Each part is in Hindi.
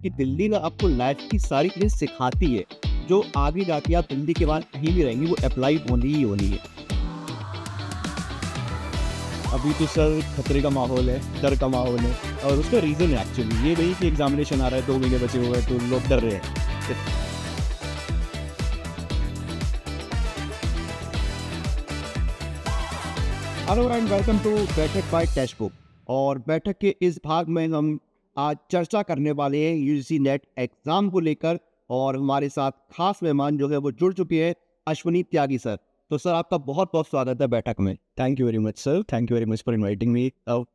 कि दिल्ली ना आपको लाइफ की सारी चीज़ें सिखाती है, जो आगे जाके आप दिल्ली के बाद कहीं भी रहेंगे वो अप्लाई होनी ही होनी है। अभी तो सर खतरे का माहौल है, डर का माहौल है और उसका रीज़न है एक्चुअली ये नहीं कि एग्ज़ामिनेशन आ रहा है, 2 महीने बचे हुए हैं तो लोग डर रहे हैं। हेलो एंड वेलकम टू बैठक बाय टेक्स्ट बुक। और बैठक के इस भाग में हम आज चर्चा करने वाले हैं यूजीसी नेट एग्ज़ाम को लेकर। और हमारे साथ खास मेहमान जो है वो जुड़ चुके हैं, अश्विनी त्यागी सर। तो सर आपका बहुत बहुत स्वागत है बैठक में। Thank you very much sir, thank you very much for inviting me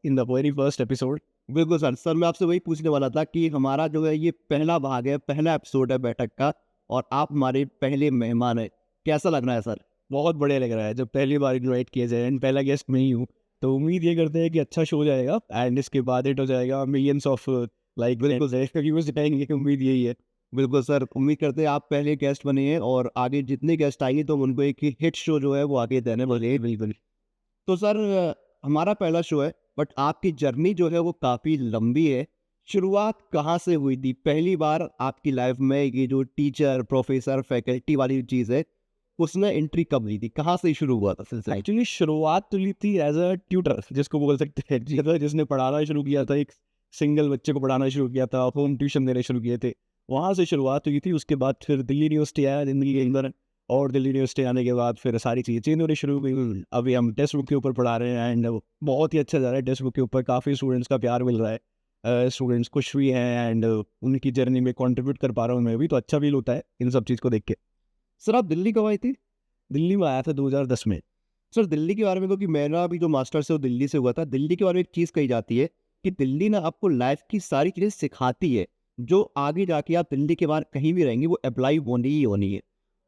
in the very first episode. बिल्कुल सर मैं आपसे वही पूछने वाला था कि हमारा जो है ये पहला भाग है, पहला एपिसोड है बैठक का, और आप हमारे पहले मेहमान हैं। कैसा लग रहा है सर? बहुत बढ़िया लग रहा है जब पहली बार इनवाइट किया जाए एंड पहला गेस्ट मैं ही हूँ, तो उम्मीद ये करते हैं कि अच्छा शो जाएगा एंड इसके बाद हिट हो जाएगा, मिलियंस ऑफ लाइक बिल्कुल सर। व्यूअर्स दिखाएंगे, उम्मीद यही है। बिल्कुल सर, उम्मीद करते हैं आप पहले गेस्ट बने हैं और आगे जितने गेस्ट आएंगे तो उनको एक हिट शो जो है वो आगे देने वाले हैं। बिल्कुल। तो सर हमारा पहला शो है, बट आपकी जर्नी जो है वो काफ़ी लंबी है। शुरुआत कहाँ से हुई थी पहली बार आपकी लाइफ में? ये जो टीचर, प्रोफेसर, फैकल्टी वाली चीज़ है, उसमें एंट्री कब ली थी? कहाँ से शुरू हुआ था सिलसिला? एक्चुअली शुरुआत तो ली थी एज अ ट्यूटर, जिसको बोल सकते हैं, जिसने पढ़ाना शुरू किया था, एक सिंगल बच्चे को पढ़ाना शुरू किया था, होम ट्यूशन देने शुरू किए थे, वहाँ से शुरुआत हुई थी। उसके बाद फिर दिल्ली यूनिवर्सिटी आया ज़िंदगी के अंदर, और दिल्ली यूनिवर्सिटी आने के बाद फिर सारी चीज़ें चेंज होनी शुरू हुई। अभी हम टेक्स्ट बुक के ऊपर पढ़ा रहे हैं एंड बहुत ही अच्छा जा रहा है। टेक्स्ट बुक के ऊपर काफ़ी स्टूडेंट्स का प्यार मिल रहा है, स्टूडेंट्स खुश भी हैं एंड उनकी जर्नी में कंट्रीब्यूट कर पा रहा हूँ मैं भी, तो अच्छा फील होता है इन सब चीज़ को देख के। सर आप दिल्ली कब आई थी? दिल्ली में आया था 2010 में। सर दिल्ली के बारे में, क्योंकि मेरा भी जो मास्टर्स है वो दिल्ली से हुआ था, दिल्ली के बारे में एक चीज़ कही जाती है कि दिल्ली ना आपको लाइफ की सारी चीज़ें सिखाती है, जो आगे जाके आप दिल्ली के बाद कहीं भी रहेंगे वो अप्लाई होनी ही होनी है।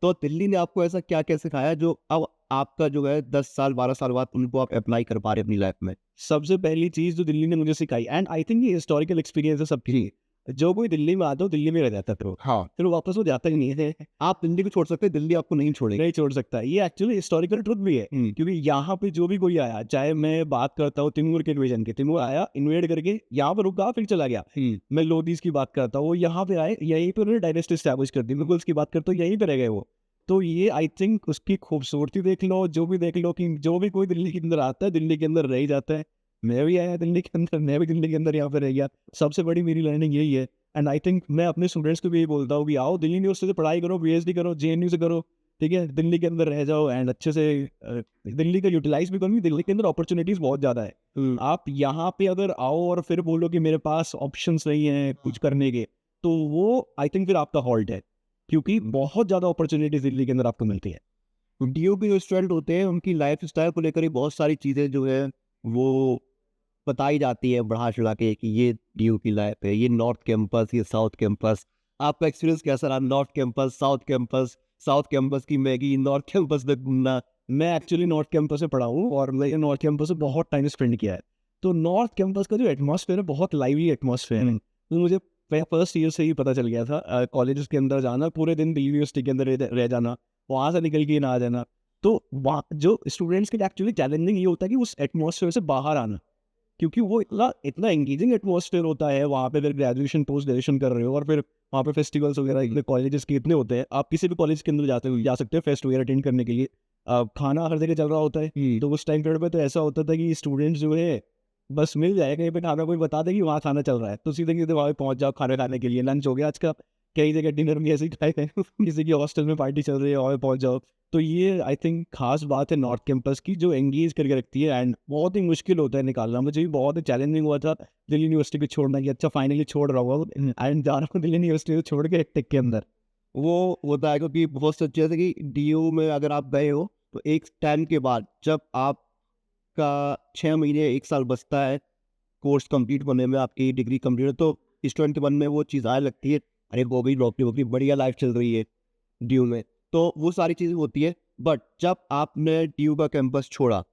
तो दिल्ली ने आपको ऐसा क्या क्या सिखाया जो अब आपका जो है 10 साल 12 साल बाद उनको आप अप्लाई कर पा रहे हैं अपनी लाइफ में? सबसे पहली चीज़ जो दिल्ली ने मुझे सिखाई, एंड आई थिंक ये हिस्टोरिकल एक्सपीरियंस है सबकी, जो कोई दिल्ली में आता हो दिल्ली में रह जाता है, हाँ, फिर वापस वो जाता ही नहीं है। आप दिल्ली को छोड़ सकते हैं, दिल्ली आपको नहीं छोड़ेगी। नहीं छोड़ सकता। ये एक्चुअली हिस्टोरिकल ट्रुथ भी है, क्योंकि यहाँ पे जो भी कोई आया, चाहे मैं बात करता हूँ तिमूर के इन्वेजन की, तिमूर आया, इन्वेड करके यहाँ पर रुका, फिर चला गया। मैं लोधीज की बात करता हूँ, वो यहाँ पे आए, यहीं पे उन्होंने डायनेस्टी एस्टैब्लिश कर दी। मुगल्स की बात करता हूँ, यहीं पे रह गए वो। तो ये आई थिंक उसकी खूबसूरती देख लो, जो भी देख लो, कि जो भी कोई दिल्ली के अंदर आता है दिल्ली के अंदर रह ही जाता है। मैं भी आया दिल्ली के अंदर, मैं भी दिल्ली के अंदर यहाँ पे रह गया। सबसे बड़ी मेरी लर्निंग यही है। एंड आई थिंक मैं अपने स्टूडेंट्स को भी यही बोलता हूँ कि आओ दिल्ली यूनिवर्सिटी से पढ़ाई करो, पीएचडी करो, जेएनयू से करो, ठीक है, दिल्ली के अंदर रह जाओ एंड अच्छे से दिल्ली का यूटिलाइज भी करो। दिल्ली के अंदर अपॉर्चुनिटीज बहुत ज़्यादा है। आप यहाँ पे अगर आओ और फिर बोलो कि मेरे पास ऑप्शंस नहीं है कुछ करने के, तो वो आई थिंक फिर आपका हॉल्ट है, क्योंकि बहुत ज़्यादा अपॉर्चुनिटीज दिल्ली के अंदर आपको मिलती है। डीयू के जो स्टूडेंट होते हैं उनकी लाइफ स्टाइल को लेकर ही बहुत सारी चीज़ें जो है वो बताई जाती है बढ़ा चढ़ा के कि ये डीयू की लाइफ है, ये नॉर्थ कैंपस, ये साउथ कैंपस। आपका एक्सपीरियंस कैसा रहा? North campus, south campus, south campus की मैगी, नॉर्थ कैंपस में घूमना। मैं एक्चुअली नॉर्थ कैंपस से पढ़ा हूँ और मैंने नॉर्थ कैंपस से बहुत टाइम स्पेंड किया है। तो नॉर्थ कैंपस का जो एटमॉस्फेयर है, बहुत लाइवली एटमॉस्फेयर है। तो मुझे फर्स्ट ईयर से ही पता चल गया था, कॉलेज के अंदर जाना, पूरे दिन दिल्ली यूनिवर्सिटी के अंदर रह जाना, वहाँ से निकल के ना आ जाना। तो वहाँ जो स्टूडेंट्स के लिए एक्चुअली चैलेंजिंग ये होता है कि उस एटमॉस्फेयर से बाहर आना, क्योंकि वो इतना इतना एंगेजिंग एटमॉस्फेयर होता है वहाँ पे। अगर ग्रेजुएशन पोस्ट ग्रेजुएशन कर रहे हो और फिर वहाँ पे फेस्टिवल्स वगैरह इतने कॉलेजेस के इतने होते हैं, आप किसी भी कॉलेज के अंदर जा सकते हैं फेस्ट वगैरह अटेंड करने के लिए। खाना हर जगह चल रहा होता है, तो उस टाइम पीरियड पे तो ऐसा होता था कि स्टूडेंट्स जो है बस मिल जाए कहीं पे खाना, कोई बता दे कि वहाँ खाना चल रहा है, तो सीधे सीधे वहाँ पे पहुँच जाओ खाना खाने के लिए। लंच हो गया आज का, कई जगह डिनर भी ऐसे ही खाए हैं किसी की हॉस्टल में पार्टी चल रही है, वहाँ पे पहुँच जाओ। तो ये आई थिंक खास बात है नॉर्थ कैंपस की, जो एंगेज करके रखती है एंड बहुत ही मुश्किल होता है निकालना। मुझे भी बहुत ही चैलेंजिंग हुआ था दिल्ली यूनिवर्सिटी को छोड़ना, कि अच्छा फाइनली छोड़ रहा हूँ एंड जा रहा हूँ दिल्ली यूनिवर्सिटी को छोड़ के टेक के अंदर। वो होता है क्योंकि बहुत सच्ची जैसे कि डीयू में अगर आप गए हो तो एक टाइम के बाद जब आपका 6 महीने 1 साल बचता है कोर्स कंप्लीट होने में, आपकी डिग्री कंप्लीट हो, तो स्टूडेंट के मन में वो चीज़ आने लगती है, अरे वो भी नौकरी वोकरी बढ़िया लाइफ चल रही है डीयू में। तो वो सारी चीज़ें होती है। बट जब आपने डीयू का कैंपस छोड़ा,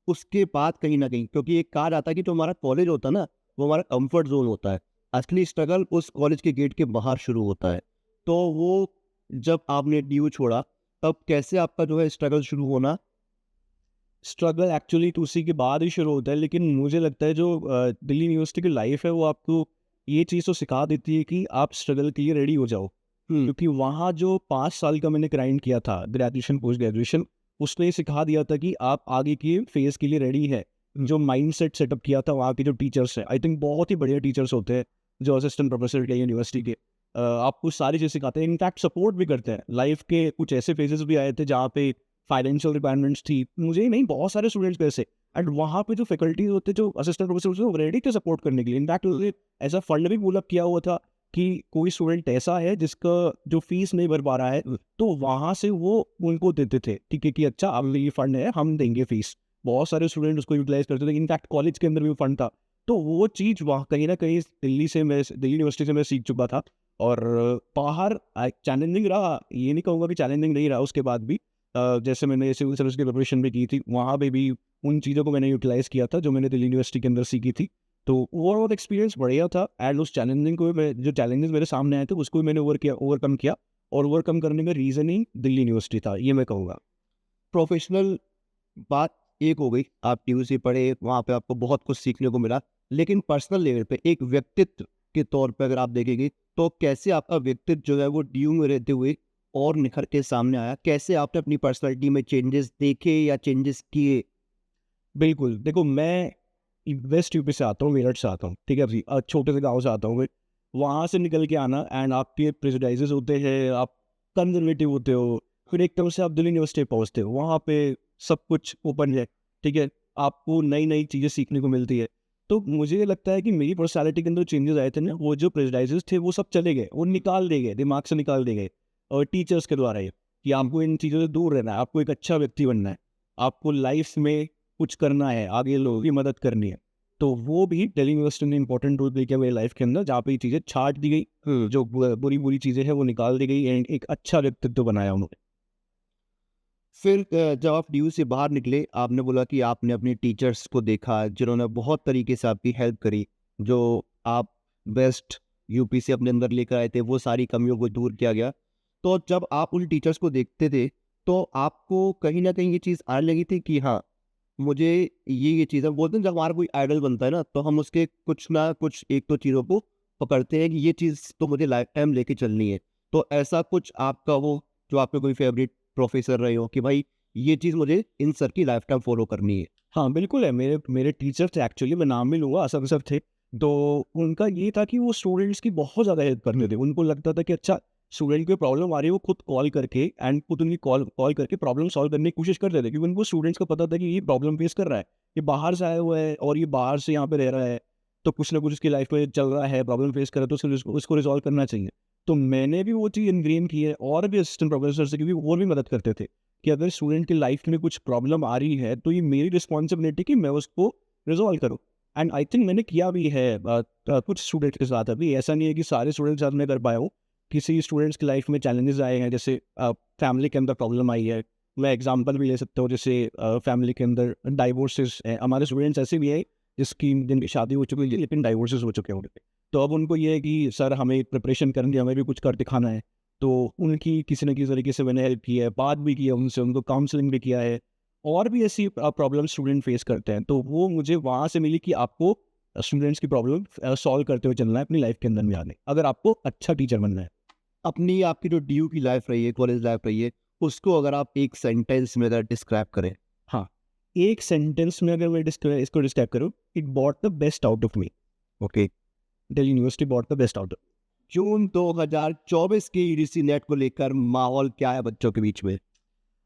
उसके बाद कहीं न कहीं, क्योंकि एक कहा जाता है कि जो हमारा कॉलेज होता है ना, वो हमारा कम्फर्ट ज़ोन होता है। असली स्ट्रगल उस कॉलेज के गेट के बाहर शुरू होता है। तो वो जब आपने डीयू छोड़ा, तब कैसे आपका जो है स्ट्रगल शुरू होना? स्ट्रगल एक्चुअली तो उसी के बाद ही शुरू होता है, लेकिन मुझे लगता है जो दिल्ली यूनिवर्सिटी की लाइफ है वो आपको ये चीज़ तो सिखा देती है कि आप स्ट्रगल के लिए रेडी हो जाओ। क्योंकि वहाँ जो 5 साल का मैंने ग्राइंड किया था, ग्रेजुएशन, पोस्ट ग्रेजुएशन, उसने ये सिखा दिया था कि आप आगे के फेज़ के लिए रेडी है। जो माइंडसेट सेटअप किया था वहाँ के जो टीचर्स हैं, आई थिंक बहुत ही बढ़िया टीचर्स होते हैं, जो असिस्टेंट प्रोफेसर के यूनिवर्सिटी के। आपको सारी चीज़ सिखाते हैं, इनफैक्ट सपोर्ट भी करते हैं। लाइफ़ के कुछ ऐसे फेजेस भी आए थे जहाँ पे फाइनेंशियल रिक्वायरमेंट्स थी, मुझे ही नहीं, बहुत सारे स्टूडेंट्स पे ऐसे, एंड वहाँ पे जो फैकल्टी होते, जो असिस्टेंट प्रोफेसर होते, वो रेडी थे सपोर्ट करने के लिए। इनफैक्ट ऐसा फंड भी पुल अप किया हुआ था कि कोई स्टूडेंट ऐसा है जिसका जो फीस नहीं भर पा रहा है, तो वहाँ से वो उनको देते थे, ठीक है, कि अच्छा अब ये फंड है, हम देंगे फीस। बहुत सारे स्टूडेंट उसको यूटिलाइज करते थे, इनफैक्ट कॉलेज के अंदर भी फंड था। तो वो चीज़ वहाँ कहीं ना कहीं दिल्ली यूनिवर्सिटी से मैं सीख चुका था। और बाहर चैलेंजिंग रहा, ये नहीं कहूँगा कि चैलेंजिंग नहीं रहा उसके बाद भी। जैसे मैंने सिविल सर्विस की प्रिपरेशन भी की थी, वहाँ पे भी उन चीज़ों को मैंने यूटिलाइज़ किया था जो मैंने दिल्ली यूनिवर्सिटी के अंदर सीखी थी। तो ओवरऑल एक्सपीरियंस बढ़िया था, एंड उस चैलेंजिंग को भी मैं, जो चैलेंजेस मेरे सामने आए थे उसको भी मैंने ओवरकम किया, और ओवरकम करने का रीज़न ही दिल्ली यूनिवर्सिटी था, ये मैं कहूँगा। प्रोफेशनल बात एक हो गई, आप टीयूसी पढ़े, वहाँ पे आपको बहुत कुछ सीखने को मिला। लेकिन पर्सनल लेवल पे एक व्यक्तित्व के तौर पे अगर आप देखेंगे, तो कैसे आपका व्यक्तित्व जो है वो डीयू में रहते हुए और निखर के सामने आया? कैसे आपने अपनी पर्सनैलिटी में चेंजेस देखे या चेंजेस किए? बिल्कुल, देखो मैं वेस्ट यूपी से आता हूँ, मेरठ से आता हूँ, ठीक है जी, छोटे से गाँव से आता हूँ मैं। वहाँ से निकल के आना, एंड आपके प्रेजुडाइजेस होते हैं, आप कंजर्वेटिव होते हो, फिर एकदम से आप दिल्ली यूनिवर्सिटी पहुँचते हो, वहाँ पे सब कुछ ओपन है, ठीक है? आपको नई-नई चीज़ें सीखने को मिलती है। तो मुझे लगता है कि मेरी पर्सनैलिटी के अंदर चेंजेस आए थे ना, वो जो प्रेजुडाइजेस थे वो सब चले गए, वो निकाल दिए गए, दिमाग से निकाल दिए गए, और टीचर्स के द्वारा ही, कि आपको इन चीज़ों से दूर रहना है, आपको एक अच्छा व्यक्ति बनना है, आपको लाइफ़ में कुछ करना है, आगे लोगों की मदद करनी है। तो वो भी दिल्ली यूनिवर्सिटी ने इंपॉर्टेंट रोल प्ले किया मेरी लाइफ के अंदर, जहाँ पे ये चीज़ें छाँट दी गई, जो बुरी-बुरी चीज़ें हैं वो निकाल दी गई, एंड एक अच्छा व्यक्तित्व बनाया उन्होंने। फिर जब आप ड्यू से बाहर निकले, आपने बोला कि आपने अपने टीचर्स को देखा जिन्होंने बहुत तरीके से आपकी हेल्प करी, जो आप वेस्ट यूपी से अपने अंदर लेकर आए थे, वो सारी कमियों को दूर किया गया। तो जब आप उन टीचर्स को देखते थे, तो आपको कहीं ना कहीं ये चीज़ आने लगी थी कि हाँ, मुझे ये चीज़ है, बोलते हैं जब हमारा कोई आइडल बनता है ना, तो हम उसके कुछ ना कुछ एक तो चीज़ों को पकड़ते हैं कि ये चीज़ तो मुझे लाइफ टाइम लेके चलनी है। तो ऐसा कुछ आपका हो, जो आपके कोई फेवरेट प्रोफेसर रहे हो कि भाई ये चीज़ मुझे इन सर की लाइफ टाइम फॉलो करनी है? हाँ, बिल्कुल है, मेरे मेरे टीचर थे एक्चुअली, मैं नाम भी लूँगा, असद सर थे। तो उनका ये था कि वो स्टूडेंट्स की बहुत ज़्यादा हेल्प करते थे। उनको लगता था कि अच्छा, स्टूडेंट को प्रॉब्लम आ रही है, वो खुद कॉल करके, एंड खुद उनकी कॉल कॉल करके प्रॉब्लम सॉल्व करने की कोशिश करते थे, क्योंकि उनको स्टूडेंट्स को पता था कि ये प्रॉब्लम फेस कर रहा है। ये बाहर से आया हुआ है और ये बाहर से यहाँ पे रह रहा है, तो कुछ ना कुछ उसकी लाइफ में चल रहा है, प्रॉब्लम फेस कर रहा है, तो उसको रिज़ॉल्व करना चाहिए। तो मैंने भी वो चीज़ इनग्रेन की है, और भी असिस्टेंट प्रोफेसर से, क्योंकि वो भी मदद करते थे, कि अगर स्टूडेंट की लाइफ में कुछ प्रॉब्लम आ रही है, तो ये मेरी रिस्पॉन्सिबिलिटी कि मैं उसको रिज़ॉल्व करूँ। एंड आई थिंक मैंने किया भी है कुछ स्टूडेंट्स के साथ। अभी ऐसा नहीं है कि सारे स्टूडेंट्स के साथ मैं कर पाया हूँ। किसी स्टूडेंट्स की लाइफ में चैलेंजेस आए हैं, जैसे फैमिली के अंदर प्रॉब्लम आई है। मैं एग्जांपल भी ले सकता हूँ, जैसे फैमिली के अंदर डाइवोर्सेस हैं। हमारे स्टूडेंट्स ऐसे भी हैं जिनकी शादी हो चुकी है, लेकिन डाइवोर्सेस हो चुके हैं उनके। तो अब उनको ये है कि सर हमें प्रिपरेशन करनी है, हमें भी कुछ कर दिखाना है। तो उनकी किसी न किसी तरीके से मैंने हेल्प की है, बात भी की है उनसे, उनको काउंसलिंग भी किया है। और भी ऐसी प्रॉब्लम स्टूडेंट फेस करते हैं, तो वो मुझे वहाँ से मिली कि आपको स्टूडेंट्स की प्रॉब्लम सॉल्व करते हुए चलना है अपनी लाइफ के अंदर भी आगे, अगर आपको अच्छा टीचर बनना है। अपनी आपकी जो ड्यू की लाइफ रही है, कॉलेज लाइफ रही है, उसको अगर आप एक सेंटेंस में अगर डिस्क्राइब करें? हाँ, एक सेंटेंस में अगर मैं इसको डिस्क्राइब करूँ, it bought the best out of me. Okay. Delhi university bought the best out of. June 2024 के यूजीसी नेट को लेकर माहौल क्या है बच्चों के बीच में?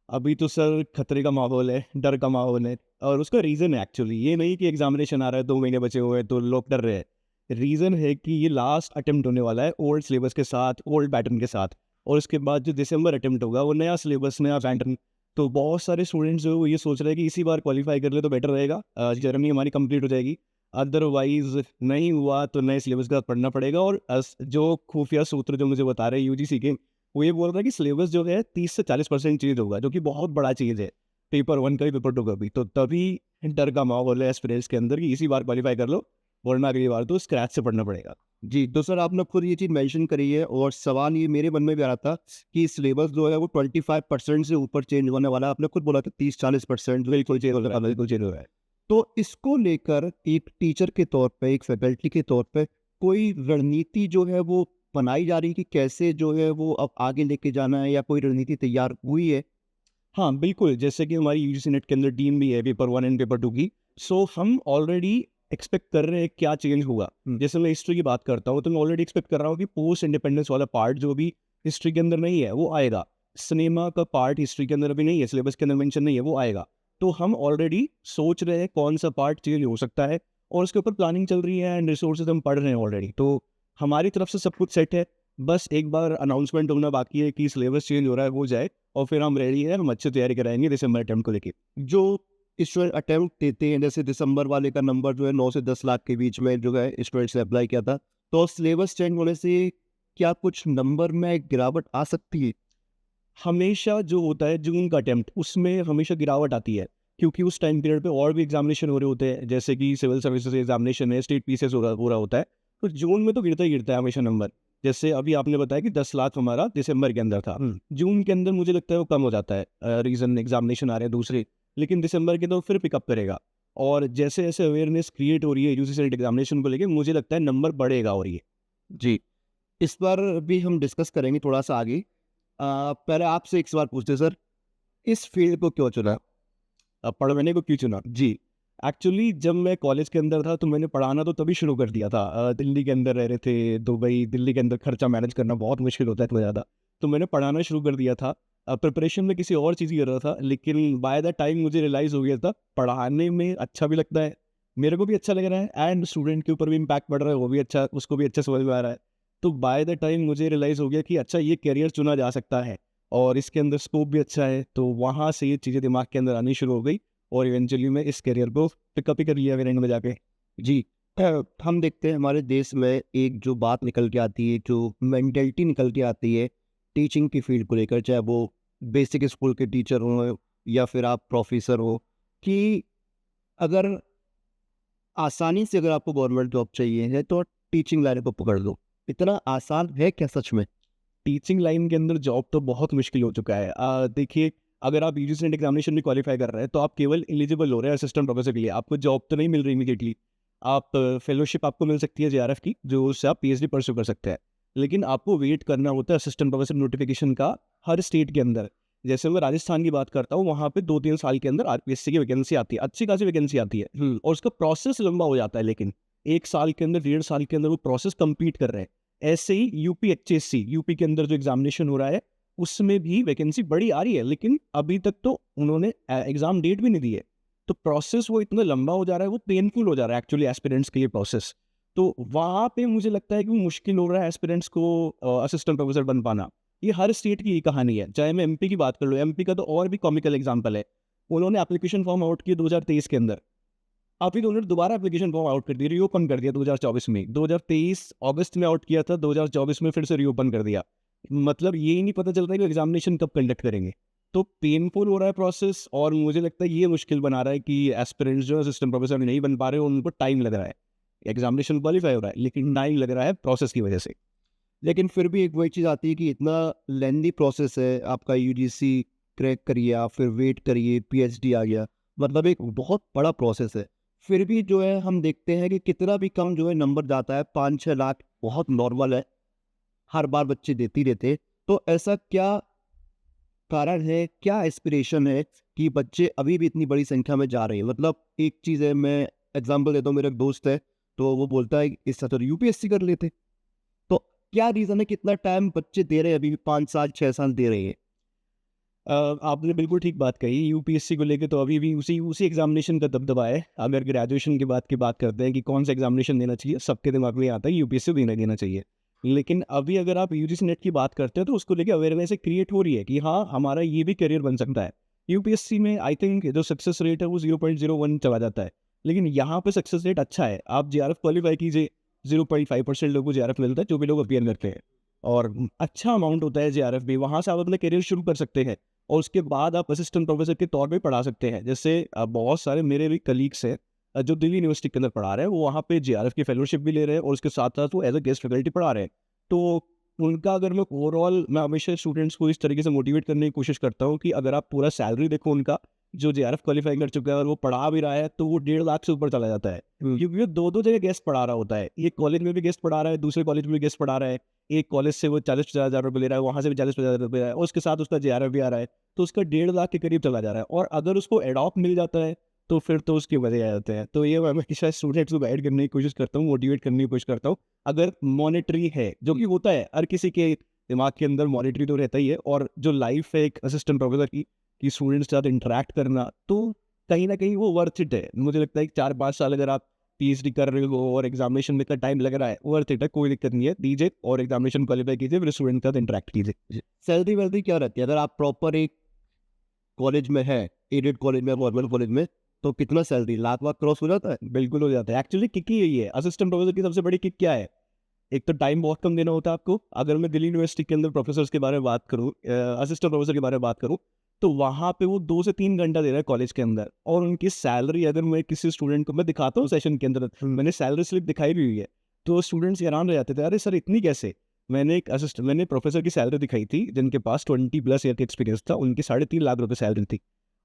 अभी तो सर खतरे का माहौल है, डर का माहौल है, और उसका रीज़न है एक्चुअली ये नहीं कि एग्जामिनेशन आ रहा है, 2 महीने बचे हुए हैं तो लोग डर रहे हैं। रीज़न है कि ये लास्ट अटेम्प्ट होने वाला है ओल्ड सिलेबस के साथ, ओल्ड पैटर्न के साथ, और उसके बाद जो दिसंबर अटेम्प्ट होगा वो नया सिलेबस, नया पैटर्न। तो बहुत सारे स्टूडेंट्स जो वो ये सोच रहे हैं कि इसी बार क्वालिफाई कर ले तो बेटर रहेगा, जर्नी हमारी कंप्लीट हो जाएगी। अदरवाइज़ नहीं हुआ तो नए सिलेबस के साथ पढ़ना पड़ेगा। और जो खुफिया सूत्र जो मुझे बता रहे हैं यूजीसी के, वो ये बोल रहा है कि सिलेबस जो है 30 से 40% चेंज होगा, जो कि बहुत बड़ा चीज़ है, पेपर 1 का भी, पेपर 2 का भी। तो तभी डर का माहौल है एस्पिरेंट्स के अंदर कि इसी बार क्वालिफाई कर लो, वरना अगली बार तो स्क्रैच से पढ़ना पड़ेगा। जी, तो सर आपने खुद ये चीज़ मेंशन करी है और सवाल ये मेरे मन में भी आ रहा था कि सिलेबस जो है वो 25% से ऊपर चेंज होने वाला है। आपने खुद बोला था 30-40% जो बिल्कुल चेंज हो रहा है, चेंज। बिल्कुल चेंज हो रहा है। तो इसको लेकर एक टीचर के तौर पे, एक फैकल्टी के तौर पे कोई रणनीति जो है वो बनाई जा रही है कि कैसे जो है वो अब आगे लेके जाना है, या कोई रणनीति तैयार हुई है? हाँ, बिल्कुल, जैसे कि हमारी यूजीसी नेट के अंदर टीम भी है पेपर 1 एंड पेपर 2 की, सो हम ऑलरेडी एक्सपेक्ट कर रहे हैं क्या चेंज होगा। जैसे मैं हिस्ट्री की बात करता हूँ, तो मैं ऑलरेडी एक्सपेक्ट कर रहा हूँ कि पोस्ट इंडिपेंडेंस वाला पार्ट जो भी हिस्ट्री के अंदर नहीं है, वो आएगा। सिनेमा का पार्ट हिस्ट्री के अंदर अभी नहीं है, सिलेबस के अंदर मेंशन नहीं है, वो आएगा। तो हम ऑलरेडी सोच रहे हैं कौन-सा पार्ट चेंज हो सकता है और उसके ऊपर प्लानिंग चल रही है एंड रिसोर्सेज़ हम पढ़ रहे हैं ऑलरेडी। तो हमारी तरफ से सब कुछ सेट है, बस एक बार अनाउंसमेंट होना बाकी है कि सिलेबस चेंज हो रहा है, वो जाए और फिर हम रेडी हैं, हम अच्छी तैयारी कराएँगे दिसंबर अटेम्प्ट को लेके। जो स्टूडेंट अटेम्प्ट देते हैं, जैसे दिसंबर वाले का नंबर जो है 9 से 10 लाख के बीच में जो है स्टूडेंट्स ने अप्लाई किया था, तो सिलेबस चेंज होने से क्या कुछ नंबर में गिरावट आ सकती है? हमेशा जो होता है जून का अटेम्प्ट, उसमें हमेशा गिरावट आती है, क्योंकि उस टाइम पीरियड पे और भी एग्जामिनेशन हो रहे होते हैं, जैसे कि सिविल सर्विसेज एग्जामिनेशन है, स्टेट पीसीएस हो रहा होता है। तो जून में तो गिरता ही गिरता है हमेशा नंबर। जैसे अभी आपने बताया कि 10 लाख हमारा दिसंबर के अंदर था, जून के अंदर मुझे लगता है वो कम हो जाता है, रीज़न एग्जामिनेशन आ रहे हैं दूसरे, लेकिन दिसंबर के तो फिर पिकअप करेगा। और जैसे जैसे अवेयरनेस क्रिएट हो रही है यूजीसी नेट एग्जामिनेशन को लेके, मुझे लगता है नंबर बढ़ेगा और ये। जी, इस पर भी हम डिस्कस करेंगे थोड़ा-सा आगे। पहले आपसे एक सवाल पूछते हैं सर, इस फील्ड को क्यों चुना? पढ़ने को क्यों चुना? जी, एक्चुअली जब मैं कॉलेज के अंदर था तो मैंने पढ़ाना तो तभी शुरू कर दिया था। दिल्ली के अंदर रह रहे थे, दुबई, दिल्ली के अंदर खर्चा मैनेज करना बहुत मुश्किल होता है इतना ज़्यादा। तो मैंने पढ़ाना शुरू कर दिया था। प्रिपरेशन में किसी और चीज़ की कर रहा था, लेकिन बाय द टाइम मुझे रियलाइज़ हो गया था, पढ़ाने में अच्छा भी लगता है, मेरे को भी अच्छा लग रहा है एंड स्टूडेंट के ऊपर भी इम्पैक्ट पड़ रहा है, वो भी अच्छा, उसको भी अच्छा समझ में आ रहा है। तो बाय द टाइम मुझे रियलाइज़ हो गया कि अच्छा ये करियर चुना जा सकता है और इसके अंदर स्कोप भी अच्छा है। तो वहाँ से ये चीज़ें दिमाग के अंदर आनी शुरू हो गई और इवेंचुअली मैं इस करियर को पिकअप ही कर लिया फिर एंड में जाके। जी, हम देखते हैं हमारे देश में एक जो बात निकल के आती है, जो मेंटालिटी निकल के आती है टीचिंग की फील्ड को लेकर, चाहे वो बेसिक स्कूल के टीचर हों या फिर आप प्रोफेसर हो, कि अगर आसानी से अगर आपको गवर्नमेंट जॉब चाहिए है तो टीचिंग लाइन को पकड़ लो। इतना आसान है क्या सच में? टीचिंग लाइन के अंदर जॉब तो बहुत मुश्किल हो चुका है। देखिए, अगर आप यूजीसी नेट एग्जामिनेशन में क्वालीफाई कर रहे हैं तो आप केवल एलिजिबल हो रहे हैं असिस्टेंट प्रोफेसर के लिए, आपको जॉब तो नहीं मिल रही इमीडिएटली। आप फेलोशिप आपको मिल सकती है जेआरएफ की, जो उससे आप पीएचडी परस्यू कर सकते हैं, लेकिन आपको वेट करना होता है असिस्टेंट प्रोफेसर नोटिफिकेशन का हर स्टेट के अंदर। जैसे मैं राजस्थान की बात करता हूँ, वहाँ पे 2-3 साल के अंदर आरपीएससी की वैकेंसी आती है, अच्छी खासी वैकेंसी आती है और उसका प्रोसेस लंबा हो जाता है, लेकिन 1 साल के अंदर, 1.5 साल के अंदर वो प्रोसेस कंप्लीट कर रहे हैं। ऐसे ही यूपी एचएससी, यूपी के अंदर जो एग्जामिनेशन हो रहा है, उसमें भी वैकेंसी बड़ी आ रही है, लेकिन अभी तक तो उन्होंने एग्जाम डेट भी नहीं दी है। तो प्रोसेस वो इतना लंबा हो जा रहा है, वो पेनफुल हो जा रहा है एक्चुअली एस्पिरेंट्स के लिए प्रोसेस। तो वहाँ पे मुझे लगता है कि वो मुश्किल हो रहा है एस्पिरेंट्स को असिस्टेंट प्रोफेसर बन पाना। ये हर स्टेट की ये कहानी है, चाहे मैं एमपी की बात कर लूँ, एमपी का तो और भी कॉमिकल एग्जाम्पल है। उन्होंने एप्लीकेशन फॉर्म आउट किए 2023 के अंदर, अभी तो उन्होंने दोबारा एप्लीकेशन फॉर्म आउट कर दिया, रीओपन कर दिया 2024 में। 2023 अगस्त में आउट किया था, 2024 में फिर से रीओपन कर दिया। मतलब ये ही नहीं पता चलता है कि एग्जामिनेशन कब कंडक्ट करेंगे। तो पेनफुल हो रहा है प्रोसेस और मुझे लगता है ये मुश्किल बना रहा है कि एस्पिरेंट्स जो है असिस्टेंट प्रोफेसर नहीं बन पा रहे, उनको टाइम लग रहा है। एग्जामिनेशन क्वालीफाई हो रहा है, लेकिन टाइम लग रहा है प्रोसेस की वजह से। लेकिन फिर भी एक वही चीज़ आती है कि इतना लेंदी प्रोसेस है, आपका यूजीसी क्रैक करिए, आप फिर वेट करिए, पीएचडी आ गया, मतलब एक बहुत बड़ा प्रोसेस है। फिर भी जो है हम देखते हैं कि कितना भी कम जो है नंबर जाता है, 5-6 लाख बहुत नॉर्मल है, हर बार बच्चे देते ही रहते हैं। तो ऐसा क्या कारण है, क्या एस्पिरेशन है कि बच्चे अभी भी इतनी बड़ी संख्या में जा रहे हैं? मतलब एक चीज़ है, मैं एग्जांपल देता हूँ, मेरा एक दोस्त है, तो वो बोलता है इससे तो यूपीएससी कर लेते। तो क्या रीज़न है कि इतना टाइम बच्चे दे रहे हैं, अभी भी 5 साल 6 साल दे रहे हैं? आपने बिल्कुल ठीक बात कही। यूपीएससी को लेके तो अभी भी उसी उसी एग्जामिनेशन का दबदबा है। अगर ग्रेजुएशन के बाद की बात करते हैं कि कौन सा एग्जामिनेशन देना चाहिए, सबके दिमाग में आता है यूपीएससी देना देना चाहिए। लेकिन अभी अगर आप यूजीसी नेट की बात करते हैं तो उसको लेके अवेयरनेस एक क्रिएट हो रही है कि हाँ, हमारा ये भी करियर बन सकता है। यूपीएससी में आई थिंक जो सक्सेस रेट है वो 0.01 चला जाता है, लेकिन यहाँ पे सक्सेस रेट अच्छा है। आप जेआरएफ क्वालीफाई कीजिए, 0.5% लोगों को जेआरएफ मिलता है, जो भी लोग अपीयर करते हैं, और अच्छा अमाउंट होता है जेआरएफ भी। वहाँ से आप अपना करियर शुरू कर सकते हैं और उसके बाद आप असिस्टेंट प्रोफेसर के तौर पे पढ़ा सकते हैं। जैसे बहुत सारे मेरे भी कलीग्स हैं जो दिल्ली यूनिवर्सिटी के अंदर पढ़ा रहे हैं, वो वहाँ पे जेआरएफ की फेलोशिप भी ले रहे हैं और उसके साथ-साथ वो एज़ अ गेस्ट फैकल्टी पढ़ा रहे हैं। तो उनका अगर मैं हमेशा स्टूडेंट्स को इस तरीके से मोटिवेट करने की कोशिश करता हूँ कि अगर आप पूरा सैलरी देखो उनका, जो जेआरएफ क्वालिफाई कर चुका है और वो पढ़ा भी रहा है, तो वो 1.5 लाख से ऊपर चला जाता है, क्योंकि वो 2-2 जगह गेस्ट पढ़ा रहा होता है। एक कॉलेज में भी गेस्ट पढ़ा रहा है, दूसरे कॉलेज में भी गेस्ट पढ़ा रहा है। एक कॉलेज से वो 40-50 हज़ार रुपये ले रहा है, वहाँ से भी 40-50 हज़ार रुपये ले रहा है, और उसके साथ उसका जेआरएफ भी आ रहा है, तो उसका 1.5 लाख के करीब चला जा रहा है। और अगर उसको एडॉप्ट मिल जाता है, तो फिर तो उसके मजे आ जाते हैं। तो ये मैं हमेशा स्टूडेंट्स को गाइड करने की कोशिश करता हूँ, मोटिवेट करने की कोशिश करता हूँ। अगर मॉनेटरी है, जो कि होता है, हर किसी के दिमाग के अंदर मॉनेटरी तो रहता ही है, और जो लाइफ है एक असिस्टेंट प्रोफेसर की, कि स्टूडेंट्स के साथ इंटरेक्ट करना, तो कहीं ना कहीं वो वर्थ इट है। मुझे लगता है कि 4-5 साल अगर आप पीएचडी कर रहे हो और एग्जामिनेशन में इतना टाइम लग रहा है, वर्थ इट है, कोई दिक्कत नहीं है, दीजिए और एग्जामिनेशन क्वालिफाई कीजिए, फिर स्टूडेंट के साथ इंटरेक्ट कीजिए। सैलरी वैलरी क्या रहती है अगर आप प्रॉपर एक कॉलेज में है, एडेड कॉलेज में, गवर्नमेंट कॉलेज में, तो कितना सैलरी लाख वाख क्रॉस हो जाता है? बिल्कुल हो जाता है। एक्चुअली किक ही यही है, असिस्टेंट प्रोफेसर की सबसे बड़ी किक क्या है? एक तो टाइम बहुत कम देना होता है आपको। अगर मैं दिल्ली यूनिवर्सिटी के अंदर प्रोफेसर्स के बारे में बात करूँ, असिस्टेंट प्रोफेसर के बारे में बात करूँ, तो वहाँ पे वो 2 से 3 घंटा दे रहा है कॉलेज के अंदर, और उनकी सैलरी अगर मैं किसी स्टूडेंट को मैं दिखाता हूँ सेशन के अंदर, मैंने सैलरी स्लिप दिखाई भी हुई है, तो स्टूडेंट्स हैरान रह जाते थे, अरे सर इतनी कैसे? मैंने प्रोफेसर की सैलरी दिखाई थी जिनके पास 20+ ईयर का एक्सपीरियंस था, उनकी 3.5 लाख रुपये सैलरी थी।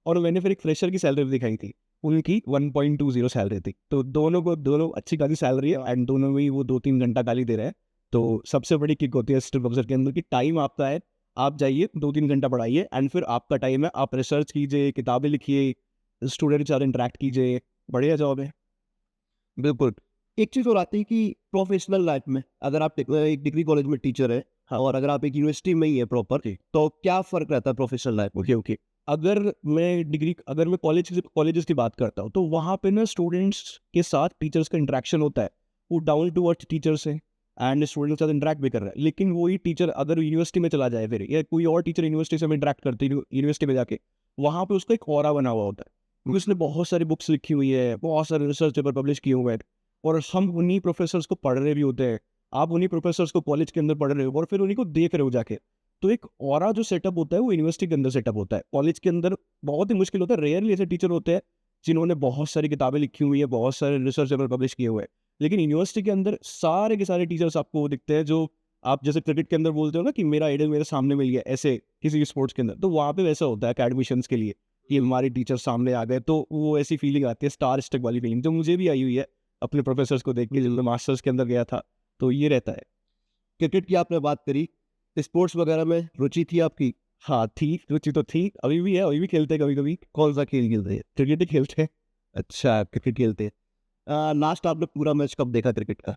और मैंने फिर एक फ्रेशर की सैलरी दिखाई थी, उनकी 1.20 सैलरी थी। तो दोनों अच्छी खासी सैलरी है, एंड दोनों में ही वो 2-3 घंटा गाली दे रहे हैं। तो सबसे बड़ी किक होती है असिस्टेंट प्रोफेसर के अंदर कि टाइम आपका है, आप जाइए 2-3 घंटा पढ़ाइए, एंड फिर आपका टाइम है, आप रिसर्च कीजिए, किताबें लिखिए, स्टूडेंट के साथ इंटरेक्ट कीजिए, बढ़िया जॉब है। बिल्कुल। एक चीज़ और आती है कि प्रोफेशनल लाइफ में अगर आप एक डिग्री कॉलेज में टीचर है, हाँ। और अगर आप एक यूनिवर्सिटी में ही है प्रॉपर, जी। तो क्या फ़र्क रहता है प्रोफेशनल लाइफ में? ओके। अगर मैं कॉलेजेस की बात करता हूँ, तो वहाँ पे ना स्टूडेंट्स के साथ टीचर्स का इंटरेक्शन होता है, वो डाउन टू अर्थ टीचर्स हैं, एंड स्टूडेंट के साथ इंटरेक्ट भी कर रहा है। लेकिन वही टीचर अगर यूनिवर्सिटी में चला जाए फिर, या कोई और टीचर यूनिवर्सिटी से इंटरेक्ट करते यूनिवर्सिटी में जाके, वहाँ पे उसका एक ऑरा बना हुआ होता है, क्योंकि उसने बहुत सारी बुक्स लिखी हुई है, बहुत सारे रिसर्च पेपर पब्लिश किए हुए हैं, और हम उन्हीं प्रोफेसर्स को पढ़ रहे भी होते हैं। आप उन्हीं प्रोफेसर्स को कॉलेज के अंदर पढ़ रहे हो, और फिर उन्हीं को देख रहे हो जाके। तो एक ऑरा जो सेटअप होता है वो यूनिवर्सिटी के अंदर सेटअप होता है। कॉलेज के अंदर बहुत ही मुश्किल होता है, रेयरली ऐसे टीचर होते हैं जिन्होंने बहुत सारी किताबें लिखी हुई है, बहुत सारे रिसर्च पेपर पब्लिश किए हुए हैं। लेकिन यूनिवर्सिटी के अंदर सारे के सारे टीचर्स आपको वो दिखते हैं, जो आप जैसे क्रिकेट के अंदर बोलते हो ना कि मेरा आइडल मेरे सामने मिल गया, ऐसे किसी स्पोर्ट्स के अंदर, तो वहाँ पे वैसा होता है एडमिशन्स के लिए कि हमारे टीचर सामने आ गए, तो वो ऐसी फीलिंग आती है, स्टार स्टक वाली फीलिंग, जो मुझे भी आई हुई है अपने प्रोफेसर्स को देख के, जब मैं मास्टर्स के अंदर गया था। तो ये रहता है। क्रिकेट की आपने बात करी, स्पोर्ट्स वगैरह में रुचि थी आपकी? हाँ थी, रुचि तो थी, अभी भी है, अभी भी खेलते हैं कभी कभी, कौन सा खेल खेलते हैं? क्रिकेट ही खेलते हैं। अच्छा, क्रिकेट खेलते हैं। लास्ट आपने पूरा मैच कब देखा क्रिकेट का?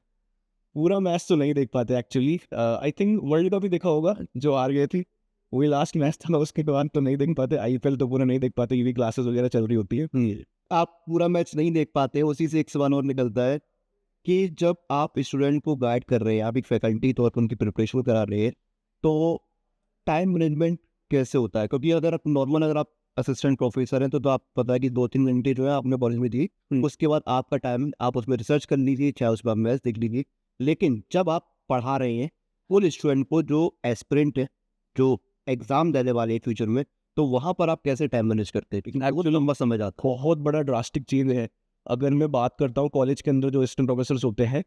पूरा मैच तो नहीं देख पाते actually. I think world cup ही देखा होगा, जो हार गए थी, वही लास्ट मैच था। उसके बाद तो नहीं देख पाते, आईपीएल तो पूरा नहीं देख पाते, क्योंकि क्लासेस वगैरह चल रही होती है। आप पूरा मैच नहीं देख पाते, उसी से एक सवाल और निकलता है कि जब आप स्टूडेंट को गाइड कर रहे हैं, आप एक फैकल्टी तौर पर उनकी प्रिपरेशन करा रहे हैं, तो टाइम मैनेजमेंट कैसे होता है? क्योंकि अगर आप असिस्टेंट प्रोफेसर हैं, तो आप पता है कि 2-3 घंटे जो है आपने कॉलेज में दी, उसके बाद आपका टाइम आप उसमें रिसर्च कर लीजिए, चाहे उसमें आप मैथ देख लीजिए। लेकिन जब आप पढ़ा रहे हैं उन स्टूडेंट को जो एस्पिरेंट है, जो एग्ज़ाम देने वाले हैं फ्यूचर में, तो वहाँ पर आप कैसे टाइम मैनेज करते हैं? क्योंकि बहुत लंबा समय जाता है। बहुत बड़ा ड्रास्टिक चीज़ है। अगर मैं बात करता हूँ कॉलेज के अंदर जो असिस्टेंट प्रोफेसर्स होते हैं,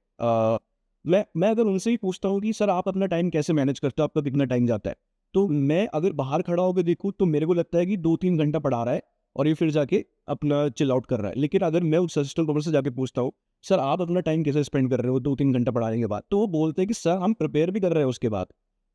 मैं अगर उनसे ही पूछता हूँ कि सर आप अपना टाइम कैसे मैनेज करते हो, आपका कितना टाइम जाता है, तो मैं अगर बाहर खड़ा होकर देखूँ तो मेरे को लगता है कि 2-3 घंटा पढ़ा रहा है और ये फिर जाके अपना चिल आउट कर रहा है। लेकिन अगर मैं उस असिस्टेंट प्रोफेसर से जाके पूछता हूँ, सर आप अपना टाइम कैसे स्पेंड कर रहे हो 2-3 घंटा पढ़ाने के बाद, तो वो बोलते हैं कि सर हम प्रिपेयर भी कर रहे हैं, उसके बाद